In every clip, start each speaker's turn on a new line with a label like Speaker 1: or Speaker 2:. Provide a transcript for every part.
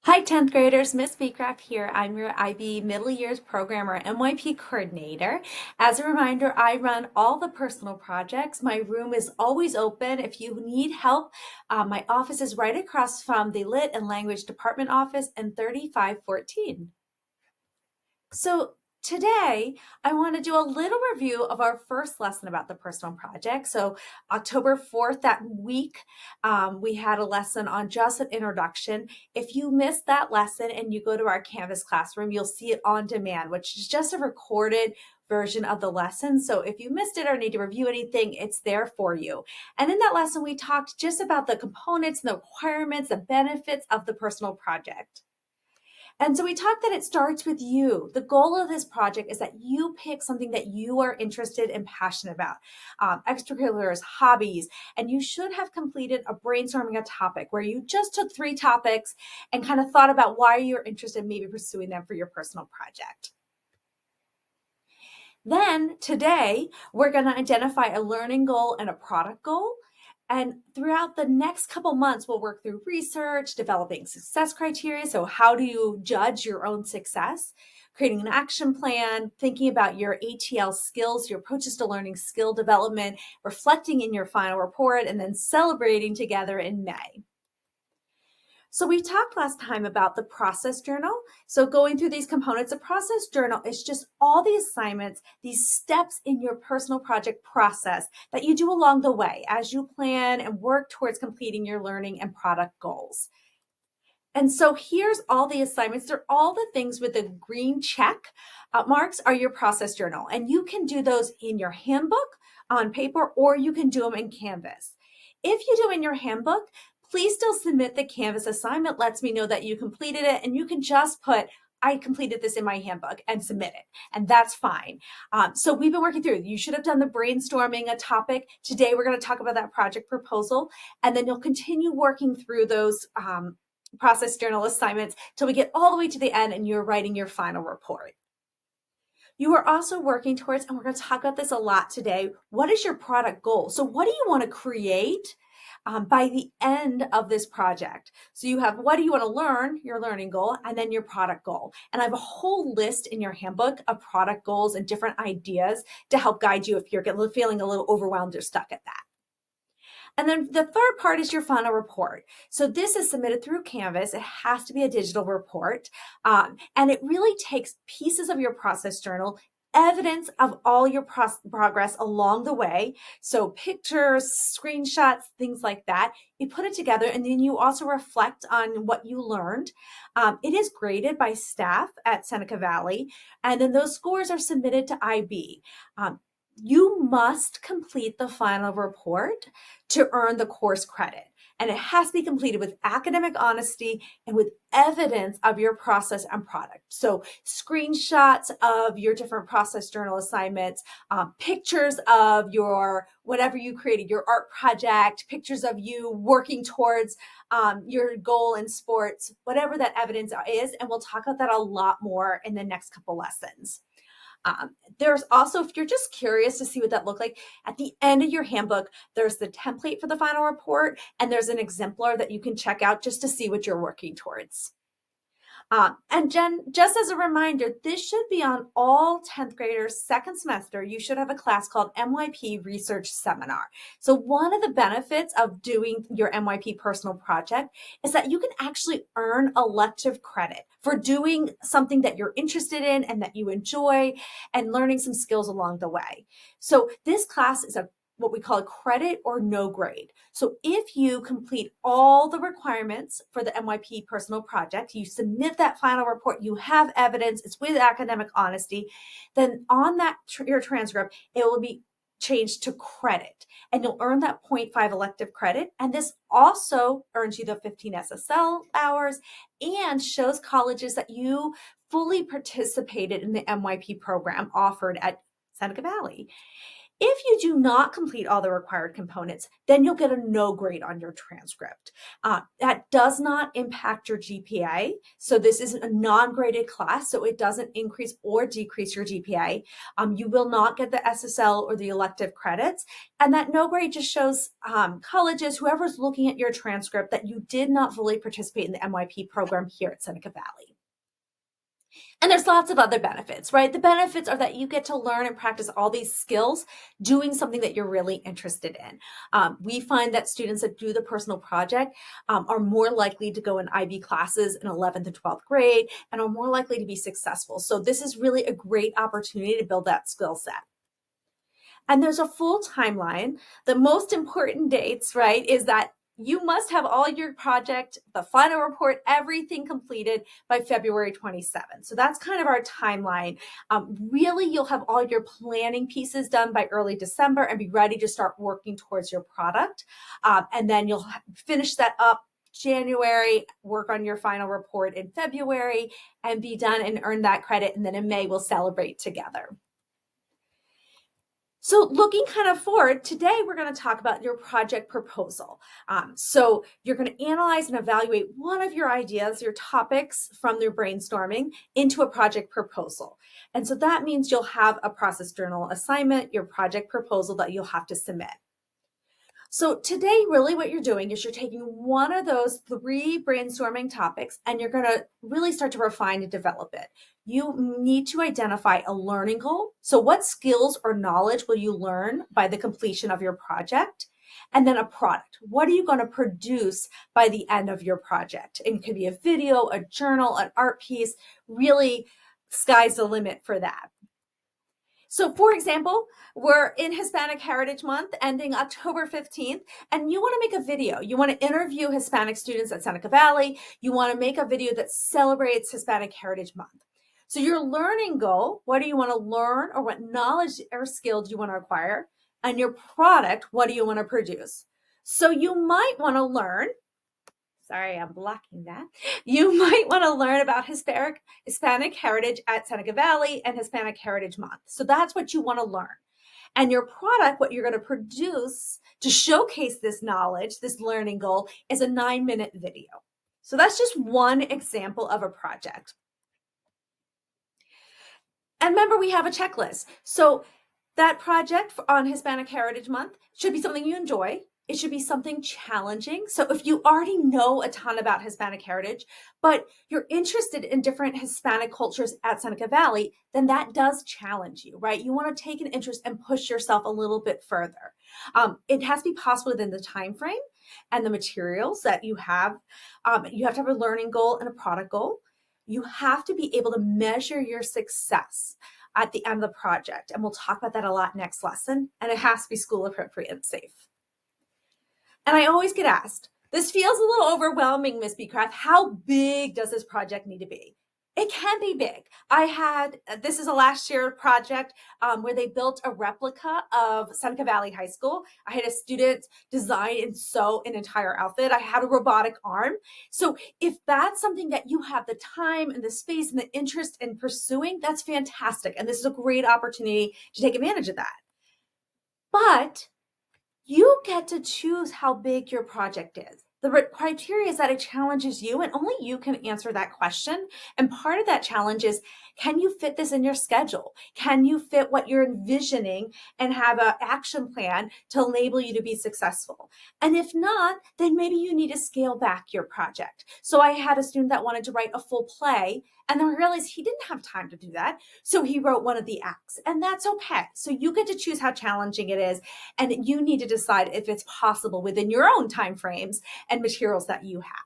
Speaker 1: Hi, 10th graders. Miss Beecraft here. I'm your IB Middle Years Program or MYP Coordinator. As a reminder, I run all the personal projects. My room is always open. If you need help, my office is right across from the Lit and Language Department office in 3514. So today I want to do a little review of our first lesson about the personal project. So October 4th, that week, we had a lesson on just an introduction. If you missed that lesson and you go to our Canvas classroom, you'll see it on demand, which is just a recorded version of the lesson. So if you missed it or need to review anything, it's there for you. And in that lesson, we talked just about the components and the requirements, the benefits of the personal project. And so we talked that it starts with you. The goal of this project is that you pick something that you are interested and passionate about, extracurriculars, hobbies, and you should have completed a brainstorming a topic where you just took 3 topics and kind of thought about why you're interested in maybe pursuing them for your personal project. Then today, we're going to identify a learning goal and a product goal. And throughout the next couple months, we'll work through research, developing success criteria. So how do you judge your own success? Creating an action plan, thinking about your ATL skills, your approaches to learning skill development, reflecting in your final report, and then celebrating together in May. So we talked last time about the process journal. So going through these components, a process journal is just all the assignments, these steps in your personal project process that you do along the way as you plan and work towards completing your learning and product goals. And so here's all the assignments. They're all the things with the green check marks are your process journal. And you can do those in your handbook on paper, or you can do them in Canvas. If you do in your handbook, please still submit the Canvas assignment. Lets me know that you completed it, and you can just put, I completed this in my handbook and submit it, and that's fine. So we've been working through, you should have done the brainstorming a topic. Today, we're gonna talk about that project proposal, and then you'll continue working through those process journal assignments till we get all the way to the end and you're writing your final report. You are also working towards, and we're going to talk about this a lot today, what is your product goal? So what do you want to create by the end of this project? So you have, what do you want to learn, your learning goal, and then your product goal. And I have a whole list in your handbook of product goals and different ideas to help guide you if you're feeling a little overwhelmed or stuck at that. And then the third part is your final report. So this is submitted through Canvas. It has to be a digital report. And it really takes pieces of your process journal, evidence of all your progress along the way. So pictures, screenshots, things like that. You put it together and then you also reflect on what you learned. It is graded by staff at Seneca Valley. And then those scores are submitted to IB. You must complete the final report to earn the course credit. And it has to be completed with academic honesty and with evidence of your process and product. So screenshots of your different process journal assignments, pictures of your, whatever you created, your art project, pictures of you working towards your goal in sports, whatever that evidence is. And we'll talk about that a lot more in the next couple lessons. There's also, if you're just curious to see what that looked like, at the end of your handbook, there's the template for the final report, and there's an exemplar that you can check out just to see what you're working towards. And Jen, just as a reminder, this should be on all 10th graders second semester. You should have a class called MYP Research Seminar. So one of the benefits of doing your MYP personal project is that you can actually earn elective credit for doing something that you're interested in and that you enjoy and learning some skills along the way. So this class is what we call a credit or no grade. So if you complete all the requirements for the MYP personal project, you submit that final report, you have evidence, it's with academic honesty, then on that your transcript, it will be changed to credit and you'll earn that 0.5 elective credit. And this also earns you the 15 SSL hours and shows colleges that you fully participated in the MYP program offered at Seneca Valley. If you do not complete all the required components, then you'll get a no grade on your transcript. That does not impact your GPA. So this is a non-graded class, so it doesn't increase or decrease your GPA. You will not get the SSL or the elective credits. And that no grade just shows colleges, whoever's looking at your transcript, that you did not fully participate in the MYP program here at Seneca Valley. And there's lots of other benefits, right? The benefits are that you get to learn and practice all these skills doing something that you're really interested in. We find that students that do the personal project are more likely to go in IB classes in 11th and 12th grade and are more likely to be successful. So this is really a great opportunity to build that skill set. And there's a full timeline. The most important dates, right, is that you must have all your project, the final report, everything completed by February 27th. So that's kind of our timeline. Really, you'll have all your planning pieces done by early December and be ready to start working towards your product. And then you'll finish that up January, work on your final report in February, and be done and earn that credit. And then in May, we'll celebrate together. So looking kind of forward, today we're going to talk about your project proposal. So you're going to analyze and evaluate one of your ideas, your topics from your brainstorming into a project proposal. And so that means you'll have a process journal assignment, your project proposal that you'll have to submit. So today, really what you're doing is you're taking one of those 3 brainstorming topics and you're going to really start to refine and develop it. You need to identify a learning goal. So what skills or knowledge will you learn by the completion of your project? And then a product. What are you going to produce by the end of your project? It could be a video, a journal, an art piece. Really, sky's the limit for that. So for example, we're in Hispanic Heritage Month ending October 15th, and you want to make a video. You want to interview Hispanic students at Seneca Valley. You want to make a video that celebrates Hispanic Heritage Month. So your learning goal, what do you want to learn, or what knowledge or skill do you want to acquire? And your product, what do you want to produce? So you might want to learn, sorry, I'm blocking that. You might want to learn about Hispanic heritage at Seneca Valley and Hispanic Heritage Month. So that's what you want to learn. And your product, what you're going to produce to showcase this knowledge, this learning goal, is a 9-minute video. So that's just one example of a project. And remember, we have a checklist. So that project on Hispanic Heritage Month should be something you enjoy. It should be something challenging. So if you already know a ton about Hispanic heritage, but you're interested in different Hispanic cultures at Seneca Valley, then that does challenge you, right? You want to take an interest and push yourself a little bit further. It has to be possible within the time frame and the materials that you have. You have to have a learning goal and a product goal. You have to be able to measure your success at the end of the project. And we'll talk about that a lot next lesson. And it has to be school appropriate and safe. And I always get asked, this feels a little overwhelming, Miss Beecraft. How big does this project need to be? It can be big. This is a last year project where they built a replica of Seneca Valley High School. I had a student design and sew an entire outfit. I had a robotic arm. So if that's something that you have the time and the space and the interest in pursuing, that's fantastic. And this is a great opportunity to take advantage of that. But you get to choose how big your project is. The criteria is that it challenges you, and only you can answer that question. And part of that challenge is, can you fit this in your schedule? Can you fit what you're envisioning and have an action plan to enable you to be successful? And if not, then maybe you need to scale back your project. So I had a student that wanted to write a full play, and then I realized he didn't have time to do that. So he wrote one of the acts, and that's okay. So you get to choose how challenging it is, and you need to decide if it's possible within your own timeframes and materials that you have.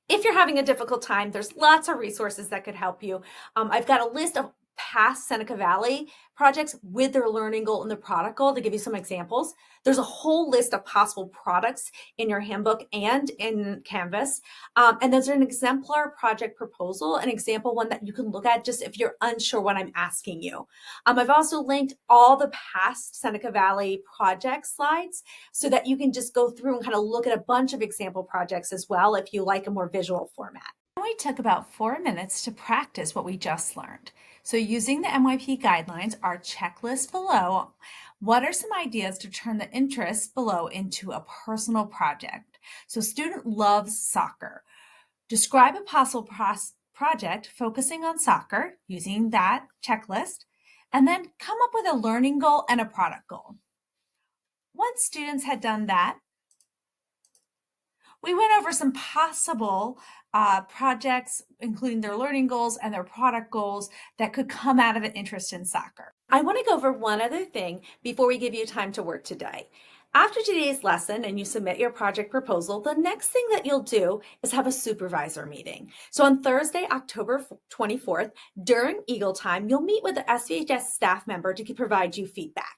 Speaker 1: If you're having a difficult time, there's lots of resources that could help you. I've got a list of past Seneca Valley projects with their learning goal and the product goal to give you some examples. There's a whole list of possible products in your handbook and in Canvas. And there's an exemplar project proposal, an example one that you can look at just if you're unsure what I'm asking you. I've also linked all the past Seneca Valley project slides so that you can just go through and kind of look at a bunch of example projects as well if you like a more visual format. We took about 4 minutes to practice what we just learned. So using the MYP guidelines, our checklist below, what are some ideas to turn the interests below into a personal project? So student loves soccer. Describe a possible project focusing on soccer using that checklist, and then come up with a learning goal and a product goal. Once students had done that, we went over some possible projects, including their learning goals and their product goals that could come out of an interest in soccer. I want to go over one other thing before we give you time to work today. After today's lesson and you submit your project proposal, the next thing that you'll do is have a supervisor meeting. So on Thursday, October 24th, during Eagle Time, you'll meet with the SVHS staff member to provide you feedback.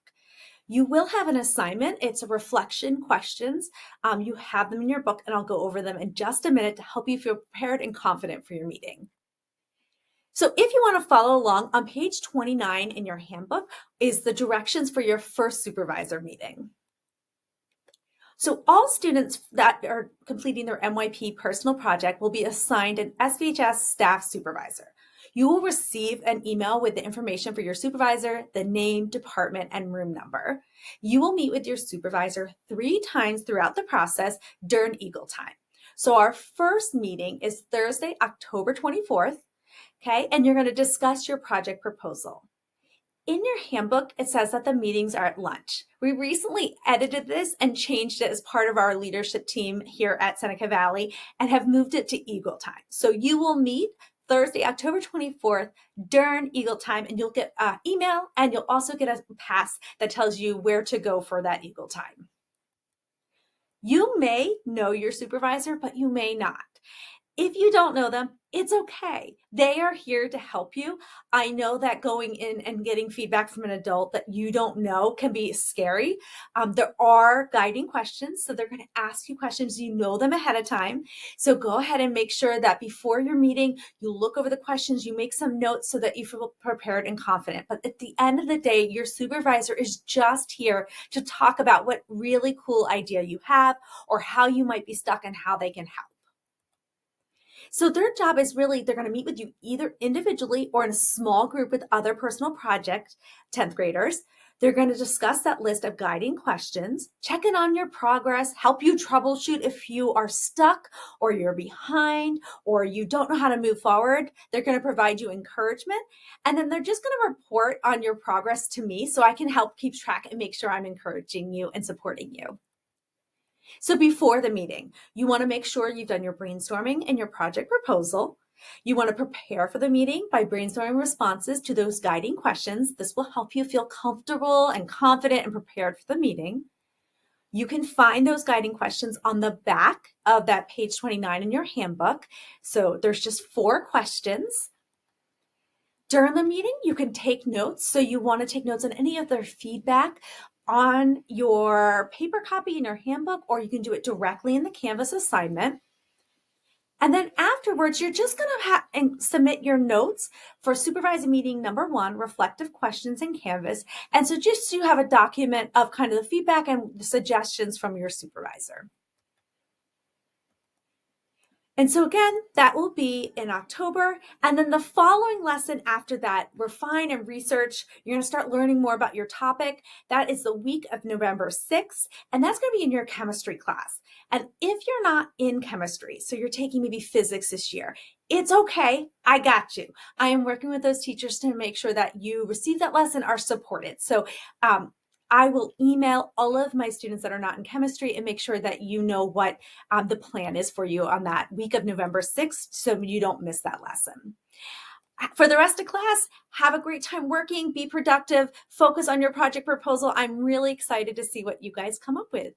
Speaker 1: You will have an assignment. It's a reflection questions. You have them in your book, and I'll go over them in just a minute to help you feel prepared and confident for your meeting. So if you want to follow along, on page 29 in your handbook is the directions for your first supervisor meeting. So all students that are completing their MYP personal project will be assigned an SVHS staff supervisor. You will receive an email with the information for your supervisor, the name, department, and room number. You will meet with your supervisor 3 times throughout the process during Eagle Time. So our first meeting is Thursday, October 24th, okay? And you're going to discuss your project proposal. In your handbook, it says that the meetings are at lunch. We recently edited this and changed it as part of our leadership team here at Seneca Valley and have moved it to Eagle Time. So you will meet Thursday, October 24th during Eagle Time, and you'll get an email, and you'll also get a pass that tells you where to go for that Eagle Time. You may know your supervisor, but you may not. If you don't know them, it's okay. They are here to help you. I know that going in and getting feedback from an adult that you don't know can be scary. There are guiding questions, so they're going to ask you questions. You know them ahead of time. So go ahead and make sure that before your meeting, you look over the questions, you make some notes so that you feel prepared and confident. But at the end of the day, your supervisor is just here to talk about what really cool idea you have or how you might be stuck and how they can help. So their job is really, they're going to meet with you either individually or in a small group with other personal project 10th graders. They're going to discuss that list of guiding questions, check in on your progress, help you troubleshoot if you are stuck or you're behind or you don't know how to move forward. They're going to provide you encouragement, and then they're just going to report on your progress to me so I can help keep track and make sure I'm encouraging you and supporting you. So before the meeting, you want to make sure you've done your brainstorming and your project proposal. You want to prepare for the meeting by brainstorming responses to those guiding questions. This will help you feel comfortable and confident and prepared for the meeting. You can find those guiding questions on the back of that page 29 in your handbook. So there's just 4 questions. During the meeting, you can take notes. So you want to take notes on any of their feedback on your paper copy in your handbook, or you can do it directly in the Canvas assignment. And then afterwards, you're just going to submit your notes for supervisor meeting number 1, reflective questions in Canvas. And so just so you have a document of kind of the feedback and the suggestions from your supervisor. And so again, that will be in October. And then the following lesson after that, refine and research. You're going to start learning more about your topic. That is the week of November 6th. And that's going to be in your chemistry class. And if you're not in chemistry, so you're taking maybe physics this year, it's okay. I got you. I am working with those teachers to make sure that you receive that lesson, are supported. So I will email all of my students that are not in chemistry and make sure that you know what the plan is for you on that week of November 6th so you don't miss that lesson. For the rest of class, have a great time working, be productive, focus on your project proposal. I'm really excited to see what you guys come up with.